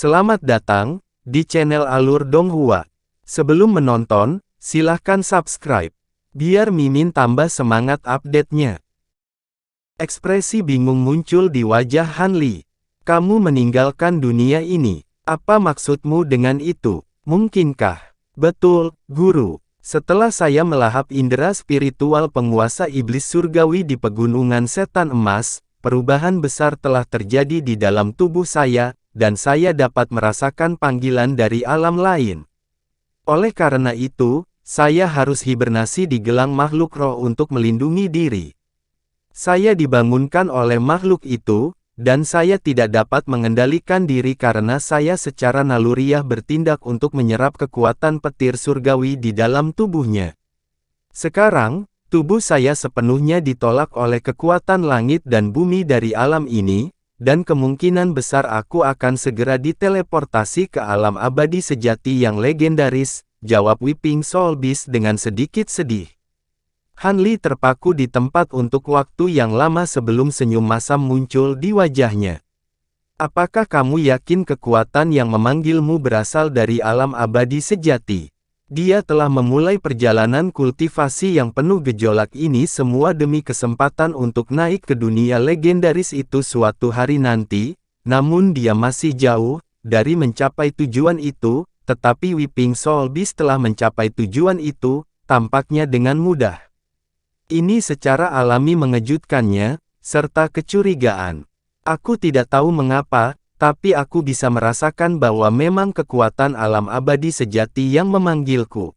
Selamat datang di channel Alur Donghua. Sebelum menonton, silahkan subscribe, biar Mimin tambah semangat update-nya. Ekspresi bingung muncul di wajah Hanli. Kamu meninggalkan dunia ini. Apa maksudmu dengan itu? Mungkinkah? Betul, Guru. Setelah saya melahap indera spiritual penguasa iblis surgawi di pegunungan setan emas, perubahan besar telah terjadi di dalam tubuh saya, dan saya dapat merasakan panggilan dari alam lain. Oleh karena itu, saya harus hibernasi di gelang makhluk roh untuk melindungi diri. Saya dibangunkan oleh makhluk itu, dan saya tidak dapat mengendalikan diri karena saya secara naluriah bertindak untuk menyerap kekuatan petir surgawi di dalam tubuhnya. Sekarang, tubuh saya sepenuhnya ditolak oleh kekuatan langit dan bumi dari alam ini, dan kemungkinan besar aku akan segera diteleportasi ke alam abadi sejati yang legendaris, jawab Weeping Soul Beast dengan sedikit sedih. Hanli terpaku di tempat untuk waktu yang lama sebelum senyum masam muncul di wajahnya. Apakah kamu yakin kekuatan yang memanggilmu berasal dari alam abadi sejati? Dia telah memulai perjalanan kultivasi yang penuh gejolak ini semua demi kesempatan untuk naik ke dunia legendaris itu suatu hari nanti, namun dia masih jauh dari mencapai tujuan itu, tetapi Weeping Soul Beast telah mencapai tujuan itu, tampaknya dengan mudah. Ini secara alami mengejutkannya, serta kecurigaan. Aku tidak tahu mengapa, tapi aku bisa merasakan bahwa memang kekuatan alam abadi sejati yang memanggilku.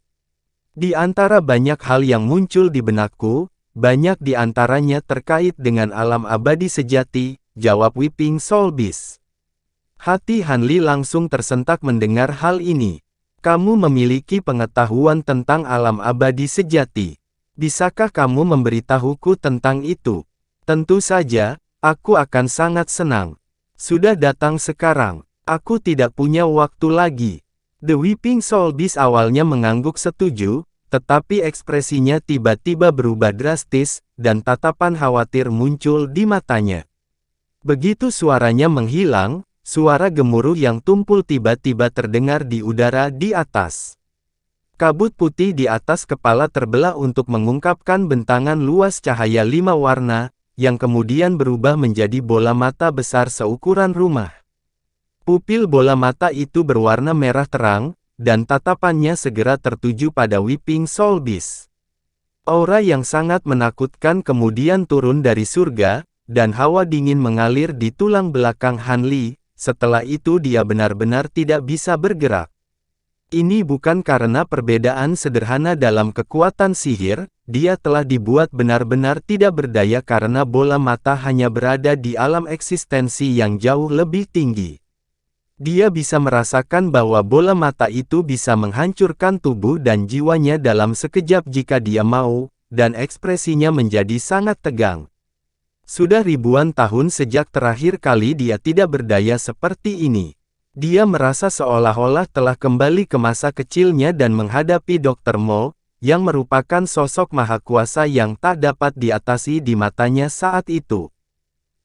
Di antara banyak hal yang muncul di benakku, banyak di antaranya terkait dengan alam abadi sejati, jawab Weeping Soul Beast. Hati Hanli langsung tersentak mendengar hal ini. Kamu memiliki pengetahuan tentang alam abadi sejati. Bisakah kamu memberitahuku tentang itu? Tentu saja, aku akan sangat senang. Sudah datang sekarang. Aku tidak punya waktu lagi. The Weeping Soul Beast awalnya mengangguk setuju, tetapi ekspresinya tiba-tiba berubah drastis, dan tatapan khawatir muncul di matanya. Begitu suaranya menghilang, suara gemuruh yang tumpul tiba-tiba terdengar di udara di atas. Kabut putih di atas kepala terbelah untuk mengungkapkan bentangan luas cahaya 5 warna, yang kemudian berubah menjadi bola mata besar seukuran rumah. Pupil bola mata itu berwarna merah terang, dan tatapannya segera tertuju pada Weeping Soul Beast. Aura yang sangat menakutkan kemudian turun dari surga, dan hawa dingin mengalir di tulang belakang Hanli. Setelah itu dia benar-benar tidak bisa bergerak. Ini bukan karena perbedaan sederhana dalam kekuatan sihir, dia telah dibuat benar-benar tidak berdaya karena bola mata hanya berada di alam eksistensi yang jauh lebih tinggi. Dia bisa merasakan bahwa bola mata itu bisa menghancurkan tubuh dan jiwanya dalam sekejap jika dia mau, dan ekspresinya menjadi sangat tegang. Sudah ribuan tahun sejak terakhir kali dia tidak berdaya seperti ini. Dia merasa seolah-olah telah kembali ke masa kecilnya dan menghadapi Dr. Mo, yang merupakan sosok maha kuasa yang tak dapat diatasi di matanya saat itu.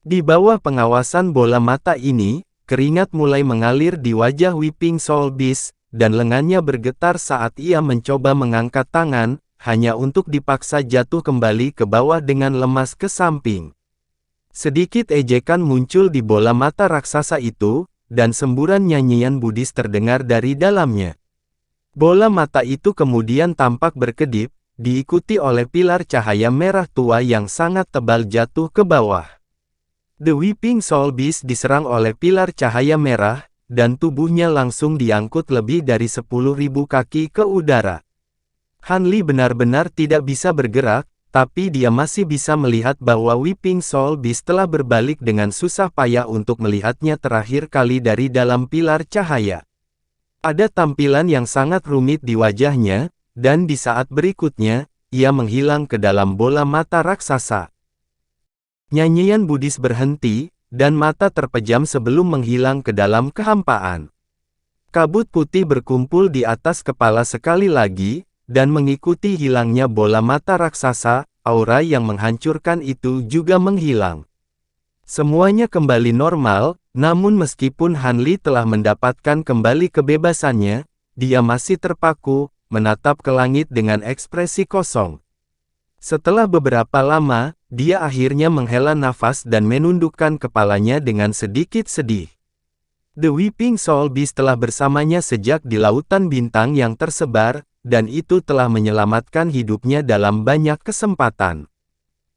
Di bawah pengawasan bola mata ini, keringat mulai mengalir di wajah Weeping Soul Beast, dan lengannya bergetar saat ia mencoba mengangkat tangan, hanya untuk dipaksa jatuh kembali ke bawah dengan lemas ke samping. Sedikit ejekan muncul di bola mata raksasa itu, dan semburan nyanyian Buddhis terdengar dari dalamnya. Bola mata itu kemudian tampak berkedip, diikuti oleh pilar cahaya merah tua yang sangat tebal jatuh ke bawah. The Weeping Soul Beast diserang oleh pilar cahaya merah, dan tubuhnya langsung diangkut lebih dari 10.000 kaki ke udara. Hanli benar-benar tidak bisa bergerak, tapi dia masih bisa melihat bahwa Weeping Soul Beast telah berbalik dengan susah payah untuk melihatnya terakhir kali dari dalam pilar cahaya. Ada tampilan yang sangat rumit di wajahnya, dan di saat berikutnya, ia menghilang ke dalam bola mata raksasa. Nyanyian Buddhis berhenti, dan mata terpejam sebelum menghilang ke dalam kehampaan. Kabut putih berkumpul di atas kepala sekali lagi, dan mengikuti hilangnya bola mata raksasa, aura yang menghancurkan itu juga menghilang. Semuanya kembali normal, namun meskipun Han Li telah mendapatkan kembali kebebasannya, dia masih terpaku, menatap ke langit dengan ekspresi kosong. Setelah beberapa lama, dia akhirnya menghela nafas dan menundukkan kepalanya dengan sedikit sedih. The Weeping Soul Beast telah bersamanya sejak di lautan bintang yang tersebar, dan itu telah menyelamatkan hidupnya dalam banyak kesempatan.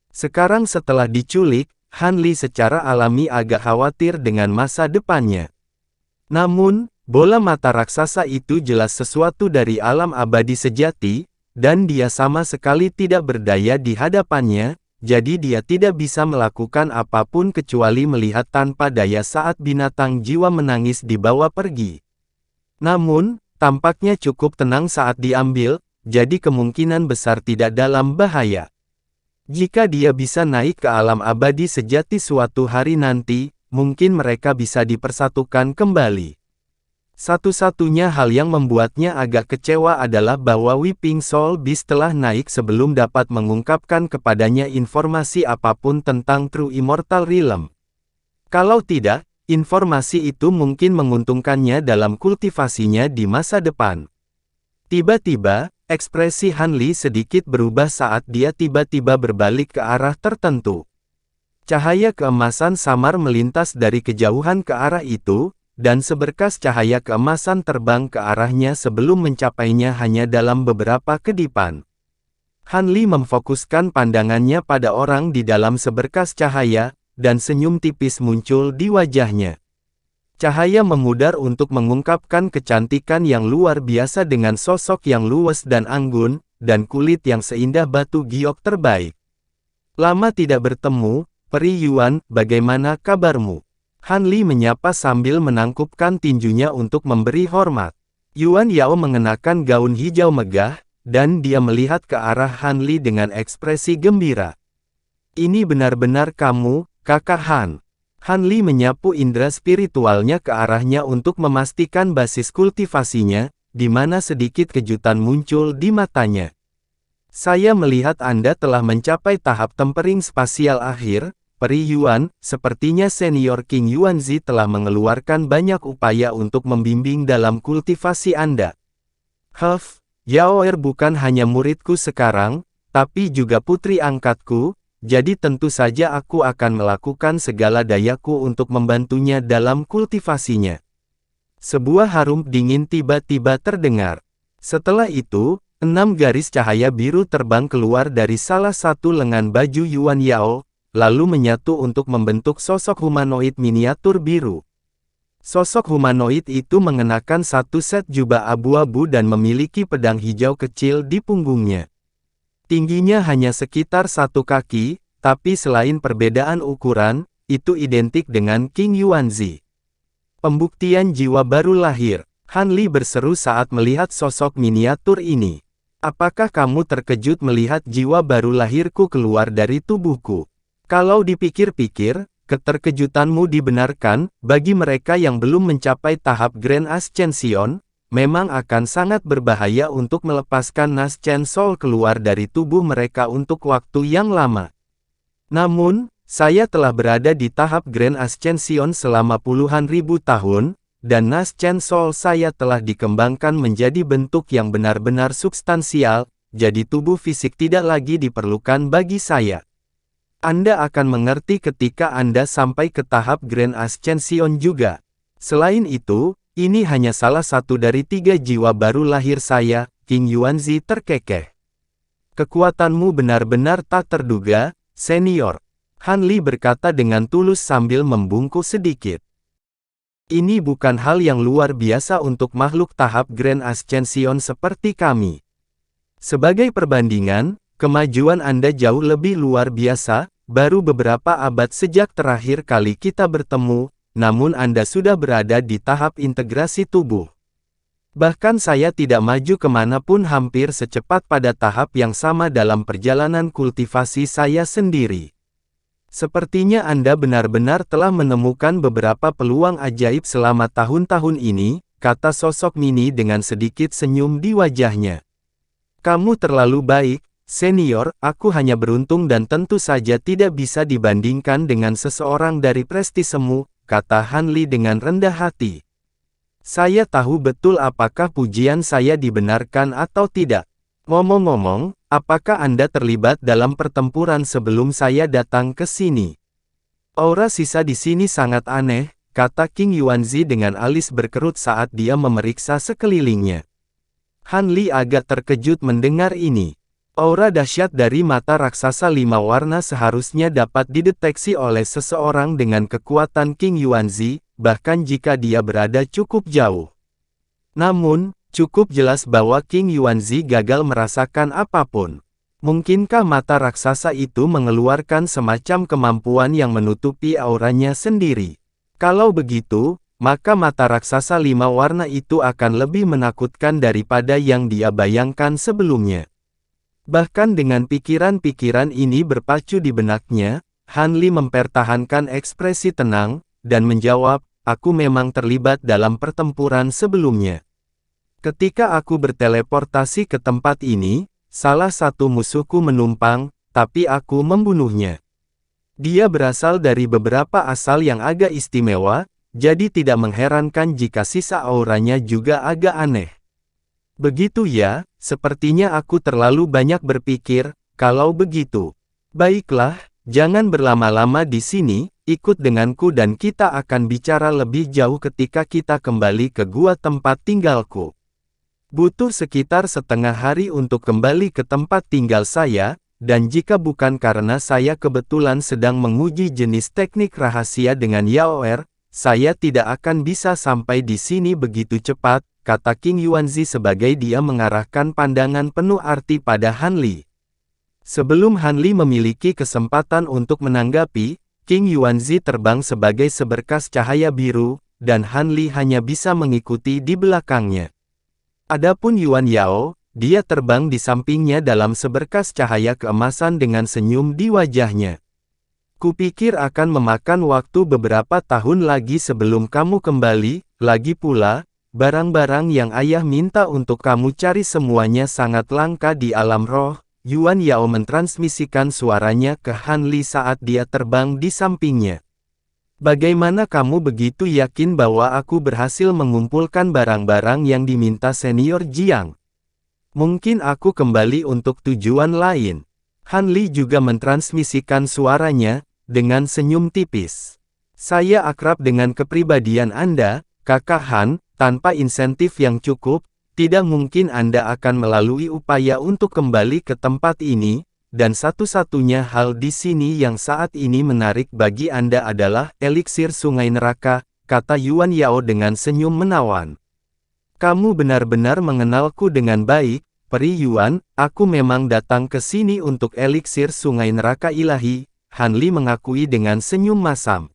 Sekarang setelah diculik, Han Li secara alami agak khawatir dengan masa depannya. Namun, bola mata raksasa itu jelas sesuatu dari alam abadi sejati, dan dia sama sekali tidak berdaya di hadapannya, jadi dia tidak bisa melakukan apapun kecuali melihat tanpa daya saat binatang jiwa menangis dibawa pergi. Namun, tampaknya cukup tenang saat diambil, jadi kemungkinan besar tidak dalam bahaya. Jika dia bisa naik ke alam abadi sejati suatu hari nanti, mungkin mereka bisa dipersatukan kembali. Satu-satunya hal yang membuatnya agak kecewa adalah bahwa Weeping Soul Beast telah naik sebelum dapat mengungkapkan kepadanya informasi apapun tentang True Immortal Realm. Kalau tidak, informasi itu mungkin menguntungkannya dalam kultivasinya di masa depan. Tiba-tiba, ekspresi Han Li sedikit berubah saat dia tiba-tiba berbalik ke arah tertentu. Cahaya keemasan samar melintas dari kejauhan ke arah itu, dan seberkas cahaya keemasan terbang ke arahnya sebelum mencapainya hanya dalam beberapa kedipan. Han Li memfokuskan pandangannya pada orang di dalam seberkas cahaya, dan senyum tipis muncul di wajahnya. Cahaya memudar untuk mengungkapkan kecantikan yang luar biasa dengan sosok yang luwes dan anggun, dan kulit yang seindah batu giok terbaik. Lama tidak bertemu, Peri Yuan, bagaimana kabarmu? Han Li menyapa sambil menangkupkan tinjunya untuk memberi hormat. Yuan Yao mengenakan gaun hijau megah, dan dia melihat ke arah Han Li dengan ekspresi gembira. Ini benar-benar kamu, kakak Han. Han Li menyapu indera spiritualnya ke arahnya untuk memastikan basis kultivasinya, di mana sedikit kejutan muncul di matanya. Saya melihat Anda telah mencapai tahap tempering spasial akhir, Peri Yuan. Sepertinya senior King Yuanzi telah mengeluarkan banyak upaya untuk membimbing dalam kultivasi Anda. Yao Er bukan hanya muridku sekarang, tapi juga putri angkatku. Jadi tentu saja aku akan melakukan segala dayaku untuk membantunya dalam kultivasinya. Sebuah harum dingin tiba-tiba terdengar. Setelah itu, 6 garis cahaya biru terbang keluar dari salah satu lengan baju Yuan Yao, lalu menyatu untuk membentuk sosok humanoid miniatur biru. Sosok humanoid itu mengenakan satu set jubah abu-abu dan memiliki pedang hijau kecil di punggungnya. Tingginya hanya sekitar 1 kaki, tapi selain perbedaan ukuran, itu identik dengan King Yuanzi. Pembuktian jiwa baru lahir. Han Li berseru saat melihat sosok miniatur ini. Apakah kamu terkejut melihat jiwa baru lahirku keluar dari tubuhku? Kalau dipikir-pikir, keterkejutanmu dibenarkan. Bagi mereka yang belum mencapai tahap Grand Ascension, memang akan sangat berbahaya untuk melepaskan Naschen Soul keluar dari tubuh mereka untuk waktu yang lama. Namun, saya telah berada di tahap Grand Ascension selama puluhan ribu tahun, dan Naschen Soul saya telah dikembangkan menjadi bentuk yang benar-benar substansial, jadi tubuh fisik tidak lagi diperlukan bagi saya. Anda akan mengerti ketika Anda sampai ke tahap Grand Ascension juga. Selain itu, ini hanya salah satu dari 3 jiwa baru lahir saya, King Yuanzi terkekeh. Kekuatanmu benar-benar tak terduga, senior. Han Li berkata dengan tulus sambil membungkuk sedikit. Ini bukan hal yang luar biasa untuk makhluk tahap Grand Ascension seperti kami. Sebagai perbandingan, kemajuan Anda jauh lebih luar biasa, baru beberapa abad sejak terakhir kali kita bertemu, namun Anda sudah berada di tahap integrasi tubuh. Bahkan saya tidak maju kemanapun hampir secepat pada tahap yang sama dalam perjalanan kultivasi saya sendiri. Sepertinya Anda benar-benar telah menemukan beberapa peluang ajaib selama tahun-tahun ini, kata sosok mini dengan sedikit senyum di wajahnya. Kamu terlalu baik, Senior, aku hanya beruntung dan tentu saja tidak bisa dibandingkan dengan seseorang dari prestisemu, kata Han Li dengan rendah hati. Saya tahu betul apakah pujian saya dibenarkan atau tidak. Ngomong-ngomong, apakah Anda terlibat dalam pertempuran sebelum saya datang ke sini? Aura sisa di sini sangat aneh, kata King Yuanzi dengan alis berkerut saat dia memeriksa sekelilingnya. Han Li agak terkejut mendengar ini. Aura dahsyat dari mata raksasa 5 warna seharusnya dapat dideteksi oleh seseorang dengan kekuatan King Yuanzi, bahkan jika dia berada cukup jauh. Namun, cukup jelas bahwa King Yuanzi gagal merasakan apapun. Mungkinkah mata raksasa itu mengeluarkan semacam kemampuan yang menutupi auranya sendiri? Kalau begitu, maka mata raksasa 5 warna itu akan lebih menakutkan daripada yang dia bayangkan sebelumnya. Bahkan dengan pikiran-pikiran ini berpacu di benaknya, Han Li mempertahankan ekspresi tenang, dan menjawab, aku memang terlibat dalam pertempuran sebelumnya. Ketika aku berteleportasi ke tempat ini, salah satu musuhku menumpang, tapi aku membunuhnya. Dia berasal dari beberapa asal yang agak istimewa, jadi tidak mengherankan jika sisa auranya juga agak aneh. Begitu ya, sepertinya aku terlalu banyak berpikir. Kalau begitu, baiklah, jangan berlama-lama di sini, ikut denganku dan kita akan bicara lebih jauh ketika kita kembali ke gua tempat tinggalku. Butuh sekitar setengah hari untuk kembali ke tempat tinggal saya, dan jika bukan karena saya kebetulan sedang menguji jenis teknik rahasia dengan Yaoer, saya tidak akan bisa sampai di sini begitu cepat, kata King Yuanzi sebagai dia mengarahkan pandangan penuh arti pada Han Li. Sebelum Han Li memiliki kesempatan untuk menanggapi, King Yuanzi terbang sebagai seberkas cahaya biru, dan Han Li hanya bisa mengikuti di belakangnya. Adapun Yuan Yao, dia terbang di sampingnya dalam seberkas cahaya keemasan dengan senyum di wajahnya. Kupikir akan memakan waktu beberapa tahun lagi sebelum kamu kembali, lagi pula, barang-barang yang ayah minta untuk kamu cari semuanya sangat langka di alam roh. Yuan Yao mentransmisikan suaranya ke Han Li saat dia terbang di sampingnya. Bagaimana kamu begitu yakin bahwa aku berhasil mengumpulkan barang-barang yang diminta senior Jiang? Mungkin aku kembali untuk tujuan lain. Han Li juga mentransmisikan suaranya, dengan senyum tipis. Saya akrab dengan kepribadian Anda, Kakak Han. Tanpa insentif yang cukup, tidak mungkin Anda akan melalui upaya untuk kembali ke tempat ini, dan satu-satunya hal di sini yang saat ini menarik bagi Anda adalah eliksir sungai neraka, kata Yuan Yao dengan senyum menawan. Kamu benar-benar mengenalku dengan baik, Peri Yuan, aku memang datang ke sini untuk eliksir sungai neraka ilahi, Han Li mengakui dengan senyum masam.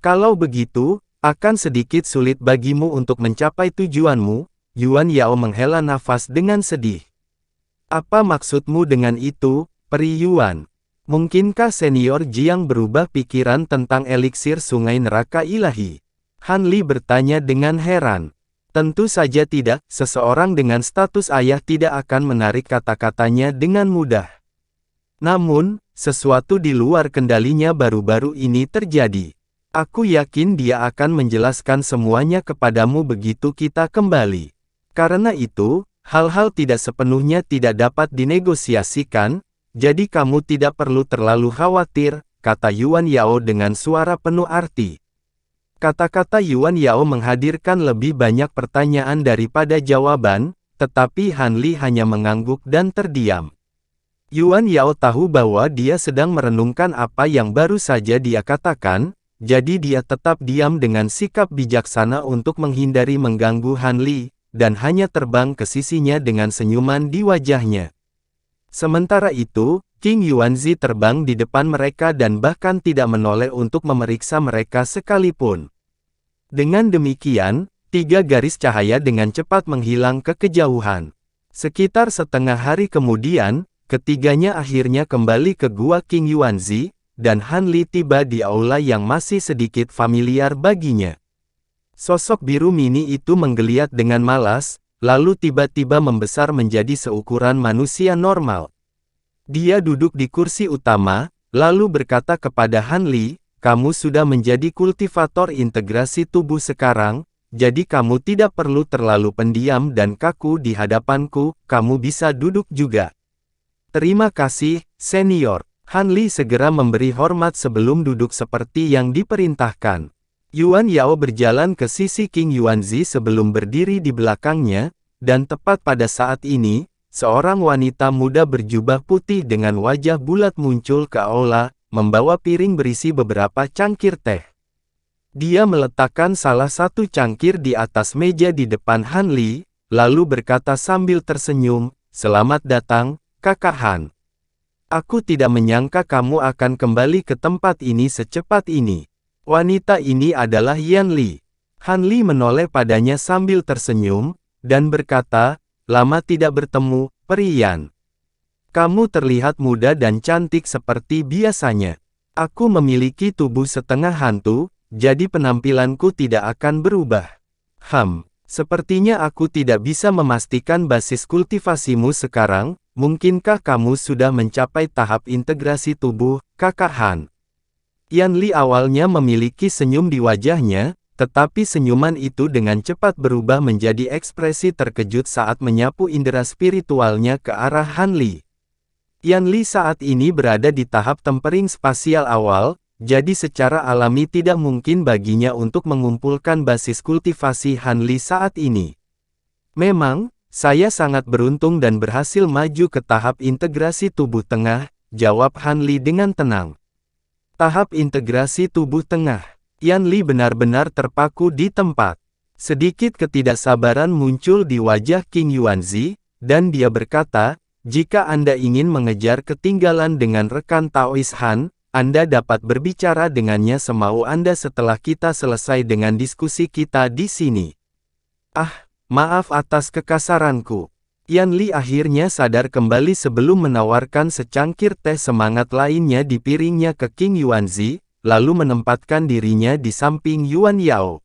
Kalau begitu, akan sedikit sulit bagimu untuk mencapai tujuanmu, Yuan Yao menghela nafas dengan sedih. Apa maksudmu dengan itu, Peri Yuan? Mungkinkah senior Jiang berubah pikiran tentang eliksir sungai neraka ilahi? Han Li bertanya dengan heran. Tentu saja tidak, seseorang dengan status ayah tidak akan menarik kata-katanya dengan mudah. Namun, sesuatu di luar kendalinya baru-baru ini terjadi. Aku yakin dia akan menjelaskan semuanya kepadamu begitu kita kembali. Karena itu, hal-hal tidak sepenuhnya tidak dapat dinegosiasikan, jadi kamu tidak perlu terlalu khawatir, kata Yuan Yao dengan suara penuh arti. Kata-kata Yuan Yao menghadirkan lebih banyak pertanyaan daripada jawaban, tetapi Han Li hanya mengangguk dan terdiam. Yuan Yao tahu bahwa dia sedang merenungkan apa yang baru saja dia katakan, jadi dia tetap diam dengan sikap bijaksana untuk menghindari mengganggu Han Li, dan hanya terbang ke sisinya dengan senyuman di wajahnya. Sementara itu, King Yuanzi terbang di depan mereka dan bahkan tidak menoleh untuk memeriksa mereka sekalipun. Dengan demikian, 3 garis cahaya dengan cepat menghilang ke kejauhan. Sekitar setengah hari kemudian, ketiganya akhirnya kembali ke gua King Yuanzi, dan Han Li tiba di aula yang masih sedikit familiar baginya. Sosok biru mini itu menggeliat dengan malas, lalu tiba-tiba membesar menjadi seukuran manusia normal. Dia duduk di kursi utama, lalu berkata kepada Han Li, "Kamu sudah menjadi kultivator integrasi tubuh sekarang, jadi kamu tidak perlu terlalu pendiam dan kaku di hadapanku, kamu bisa duduk juga." "Terima kasih, senior." Han Li segera memberi hormat sebelum duduk seperti yang diperintahkan. Yuan Yao berjalan ke sisi King Yuanzi sebelum berdiri di belakangnya, dan tepat pada saat ini, seorang wanita muda berjubah putih dengan wajah bulat muncul ke aula, membawa piring berisi beberapa cangkir teh. Dia meletakkan salah satu cangkir di atas meja di depan Han Li, lalu berkata sambil tersenyum, "Selamat datang, Kakak Han. Aku tidak menyangka kamu akan kembali ke tempat ini secepat ini." Wanita ini adalah Yan Li. Han Li menoleh padanya sambil tersenyum, dan berkata, "Lama tidak bertemu, Peri Yan. Kamu terlihat muda dan cantik seperti biasanya. Aku memiliki tubuh setengah hantu, jadi penampilanku tidak akan berubah. Sepertinya aku tidak bisa memastikan basis kultivasimu sekarang. Mungkinkah kamu sudah mencapai tahap integrasi tubuh, Kakak Han?" Yan Li awalnya memiliki senyum di wajahnya, tetapi senyuman itu dengan cepat berubah menjadi ekspresi terkejut saat menyapu indera spiritualnya ke arah Han Li. Yan Li saat ini berada di tahap tempering spasial awal, jadi secara alami tidak mungkin baginya untuk mengumpulkan basis kultivasi Han Li saat ini. "Memang, saya sangat beruntung dan berhasil maju ke tahap integrasi tubuh tengah," jawab Han Li dengan tenang. Tahap integrasi tubuh tengah. Yan Li benar-benar terpaku di tempat. Sedikit ketidaksabaran muncul di wajah King Yuanzi, dan dia berkata, "Jika Anda ingin mengejar ketinggalan dengan rekan Taois Han, Anda dapat berbicara dengannya semau Anda setelah kita selesai dengan diskusi kita di sini." Maaf atas kekasaranku." Yan Li akhirnya sadar kembali sebelum menawarkan secangkir teh semangat lainnya di piringnya ke King Yuanzi, lalu menempatkan dirinya di samping Yuan Yao.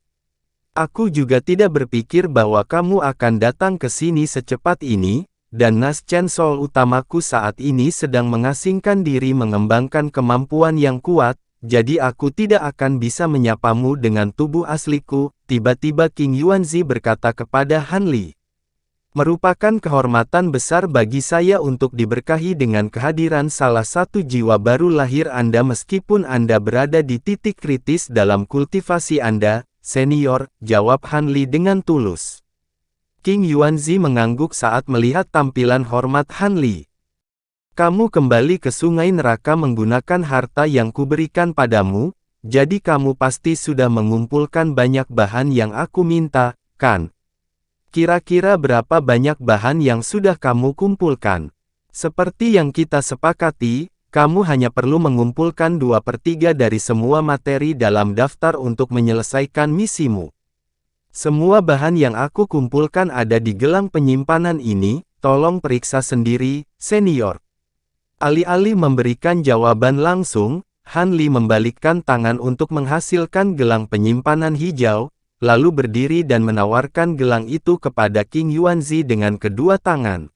"Aku juga tidak berpikir bahwa kamu akan datang ke sini secepat ini, dan Nas Chen Sol utamaku saat ini sedang mengasingkan diri mengembangkan kemampuan yang kuat, jadi aku tidak akan bisa menyapamu dengan tubuh asliku." Tiba-tiba King Yuanzi berkata kepada Han Li, "Merupakan kehormatan besar bagi saya untuk diberkahi dengan kehadiran salah satu jiwa baru lahir Anda meskipun Anda berada di titik kritis dalam kultivasi Anda, senior," jawab Han Li dengan tulus. King Yuanzi mengangguk saat melihat tampilan hormat Han Li. "Kamu kembali ke sungai neraka menggunakan harta yang kuberikan padamu, jadi kamu pasti sudah mengumpulkan banyak bahan yang aku minta, kan? Kira-kira berapa banyak bahan yang sudah kamu kumpulkan? Seperti yang kita sepakati, kamu hanya perlu mengumpulkan 2/3 dari semua materi dalam daftar untuk menyelesaikan misimu. Semua bahan yang aku kumpulkan ada di gelang penyimpanan ini, tolong periksa sendiri, senior." Alih-alih memberikan jawaban langsung, Han Li membalikkan tangan untuk menghasilkan gelang penyimpanan hijau, lalu berdiri dan menawarkan gelang itu kepada King Yuanzi dengan kedua tangan.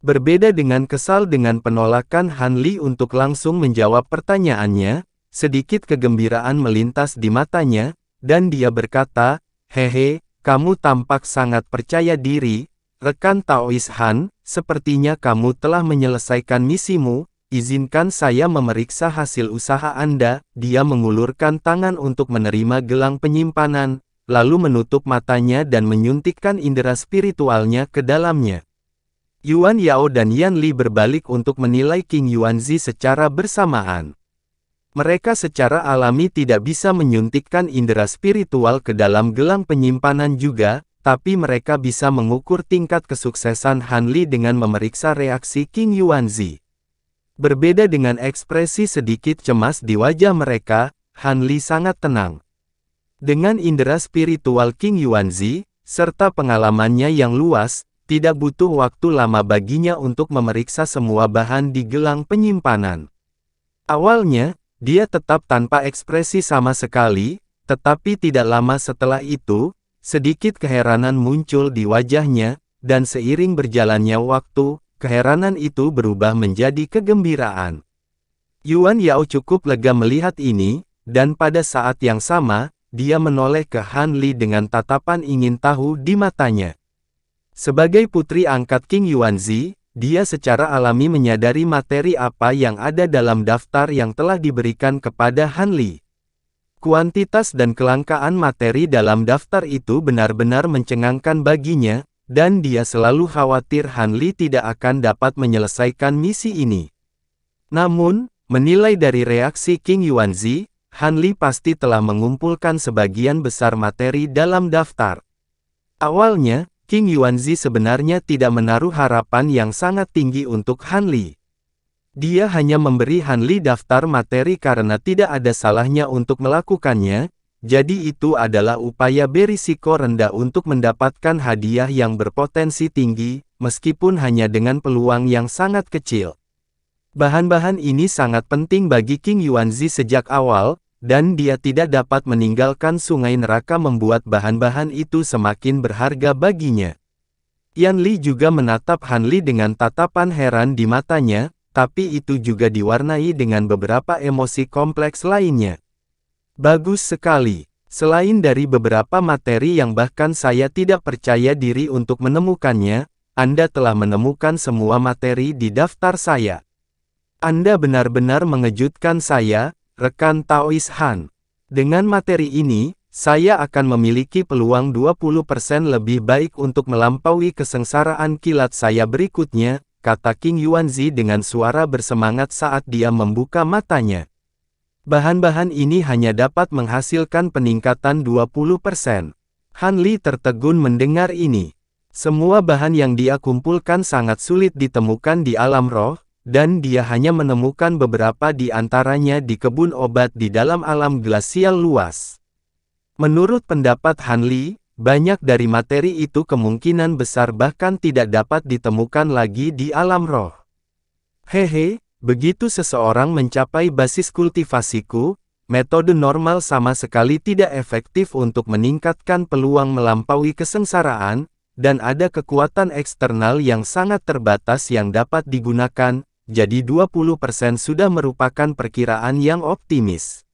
Berbeda dengan kesal dengan penolakan Han Li untuk langsung menjawab pertanyaannya, sedikit kegembiraan melintas di matanya, dan dia berkata, "Hehe, kamu tampak sangat percaya diri, rekan Taois Han, sepertinya kamu telah menyelesaikan misimu. Izinkan saya memeriksa hasil usaha Anda." Dia mengulurkan tangan untuk menerima gelang penyimpanan, lalu menutup matanya dan menyuntikkan indera spiritualnya ke dalamnya. Yuan Yao dan Yan Li berbalik untuk menilai King Yuanzi secara bersamaan. Mereka secara alami tidak bisa menyuntikkan indera spiritual ke dalam gelang penyimpanan juga, tapi mereka bisa mengukur tingkat kesuksesan Han Li dengan memeriksa reaksi King Yuanzi. Berbeda dengan ekspresi sedikit cemas di wajah mereka, Han Li sangat tenang. Dengan indera spiritual King Yuanzi, serta pengalamannya yang luas, tidak butuh waktu lama baginya untuk memeriksa semua bahan di gelang penyimpanan. Awalnya, dia tetap tanpa ekspresi sama sekali, tetapi tidak lama setelah itu, Sedikit keheranan muncul di wajahnya, dan seiring berjalannya waktu, keheranan itu berubah menjadi kegembiraan. Yuan Yao cukup lega melihat ini, dan pada saat yang sama, dia menoleh ke Han Li dengan tatapan ingin tahu di matanya. Sebagai putri angkat King Yuanzi, dia secara alami menyadari materi apa yang ada dalam daftar yang telah diberikan kepada Han Li. Kuantitas dan kelangkaan materi dalam daftar itu benar-benar mencengangkan baginya, dan dia selalu khawatir Han Li tidak akan dapat menyelesaikan misi ini. Namun, menilai dari reaksi King Yuanzi, Han Li pasti telah mengumpulkan sebagian besar materi dalam daftar. Awalnya, King Yuanzi sebenarnya tidak menaruh harapan yang sangat tinggi untuk Han Li. Dia hanya memberi Han Li daftar materi karena tidak ada salahnya untuk melakukannya, jadi itu adalah upaya berisiko rendah untuk mendapatkan hadiah yang berpotensi tinggi, meskipun hanya dengan peluang yang sangat kecil. Bahan-bahan ini sangat penting bagi King Yuanzi sejak awal, dan dia tidak dapat meninggalkan sungai neraka membuat bahan-bahan itu semakin berharga baginya. Yan Li juga menatap Han Li dengan tatapan heran di matanya, tapi itu juga diwarnai dengan beberapa emosi kompleks lainnya. Bagus sekali. Selain dari beberapa materi yang bahkan saya tidak percaya diri untuk menemukannya, Anda telah menemukan semua materi di daftar saya. Anda benar-benar mengejutkan saya, rekan Taois Han. Dengan materi ini, saya akan memiliki peluang 20% lebih baik untuk melampaui kesengsaraan kilat saya berikutnya, kata King Yuanzi dengan suara bersemangat saat dia membuka matanya. Bahan-bahan ini hanya dapat menghasilkan peningkatan 20%. Han Li tertegun mendengar ini. Semua bahan yang dia kumpulkan sangat sulit ditemukan di alam roh, dan dia hanya menemukan beberapa di antaranya di kebun obat di dalam alam glasial luas. Menurut pendapat Han Li, banyak dari materi itu kemungkinan besar bahkan tidak dapat ditemukan lagi di alam roh. Hehe, begitu seseorang mencapai basis kultivasiku, metode normal sama sekali tidak efektif untuk meningkatkan peluang melampaui kesengsaraan, dan ada kekuatan eksternal yang sangat terbatas yang dapat digunakan, jadi 20% sudah merupakan perkiraan yang optimis.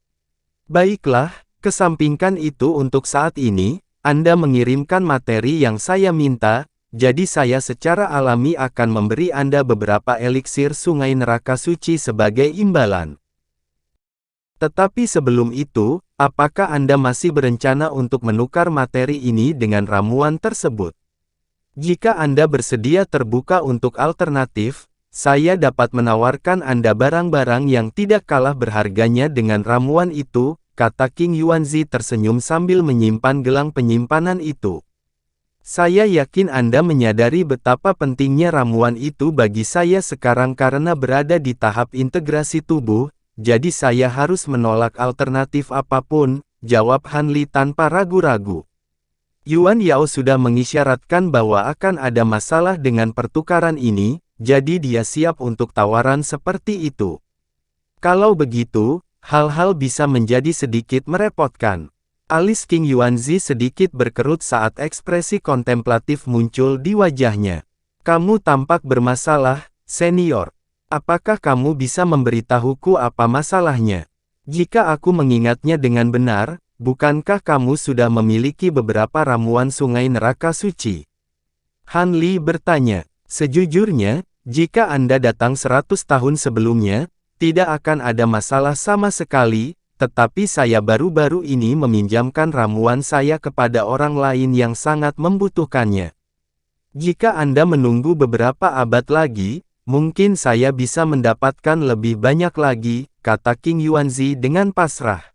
Baiklah, kesampingkan itu untuk saat ini. Anda mengirimkan materi yang saya minta, jadi saya secara alami akan memberi Anda beberapa eliksir sungai neraka suci sebagai imbalan. Tetapi sebelum itu, apakah Anda masih berencana untuk menukar materi ini dengan ramuan tersebut? Jika Anda bersedia terbuka untuk alternatif, saya dapat menawarkan Anda barang-barang yang tidak kalah berharganya dengan ramuan itu, kata King Yuanzi tersenyum sambil menyimpan gelang penyimpanan itu. Saya yakin Anda menyadari betapa pentingnya ramuan itu bagi saya sekarang karena berada di tahap integrasi tubuh, jadi saya harus menolak alternatif apapun, jawab Han Li tanpa ragu-ragu. Yuan Yao sudah mengisyaratkan bahwa akan ada masalah dengan pertukaran ini, jadi dia siap untuk tawaran seperti itu. Kalau begitu, hal-hal bisa menjadi sedikit merepotkan. Alis King Yuanzi sedikit berkerut saat ekspresi kontemplatif muncul di wajahnya. Kamu tampak bermasalah, senior. Apakah kamu bisa memberitahuku apa masalahnya? Jika aku mengingatnya dengan benar, bukankah kamu sudah memiliki beberapa ramuan sungai neraka suci? Han Li bertanya. Sejujurnya, jika Anda datang 100 tahun sebelumnya, tidak akan ada masalah sama sekali, tetapi saya baru-baru ini meminjamkan ramuan saya kepada orang lain yang sangat membutuhkannya. Jika Anda menunggu beberapa abad lagi, mungkin saya bisa mendapatkan lebih banyak lagi, kata King Yuanzi dengan pasrah.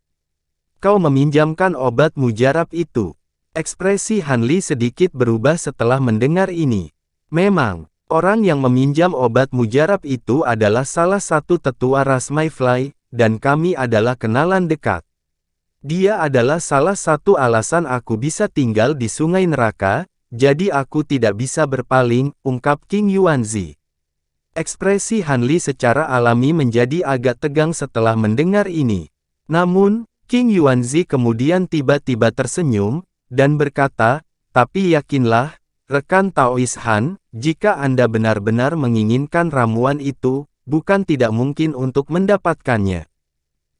Kau meminjamkan obat mujarab itu. Ekspresi Han Li sedikit berubah setelah mendengar ini. Memang, orang yang meminjam obat mujarab itu adalah salah satu tetua ras Mayfly, dan kami adalah kenalan dekat. Dia adalah salah satu alasan aku bisa tinggal di sungai neraka, jadi aku tidak bisa berpaling, ungkap King Yuanzi. Ekspresi Han Li secara alami menjadi agak tegang setelah mendengar ini. Namun, King Yuanzi kemudian tiba-tiba tersenyum, dan berkata, "Tapi yakinlah, rekan Taois Han, jika Anda benar-benar menginginkan ramuan itu, bukan tidak mungkin untuk mendapatkannya."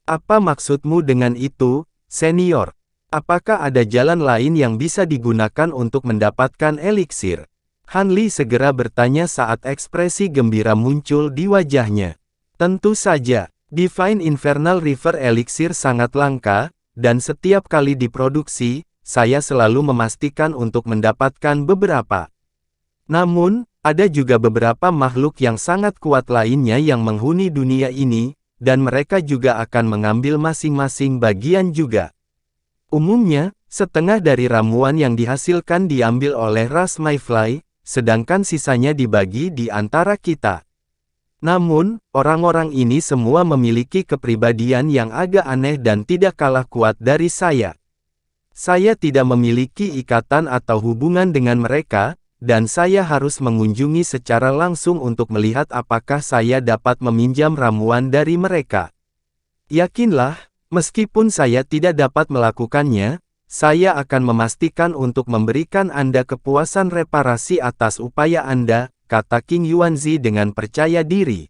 "Apa maksudmu dengan itu, senior? Apakah ada jalan lain yang bisa digunakan untuk mendapatkan eliksir?" Han Li segera bertanya saat ekspresi gembira muncul di wajahnya. "Tentu saja, Divine Infernal River Elixir sangat langka, dan setiap kali diproduksi, saya selalu memastikan untuk mendapatkan beberapa. Namun, ada juga beberapa makhluk yang sangat kuat lainnya yang menghuni dunia ini, dan mereka juga akan mengambil masing-masing bagian juga. Umumnya, setengah dari ramuan yang dihasilkan diambil oleh ras Mayfly, sedangkan sisanya dibagi di antara kita. Namun, orang-orang ini semua memiliki kepribadian yang agak aneh dan tidak kalah kuat dari saya. Saya tidak memiliki ikatan atau hubungan dengan mereka, dan saya harus mengunjungi secara langsung untuk melihat apakah saya dapat meminjam ramuan dari mereka. Yakinlah, meskipun saya tidak dapat melakukannya, saya akan memastikan untuk memberikan Anda kepuasan reparasi atas upaya Anda, kata King Yuanzi dengan percaya diri.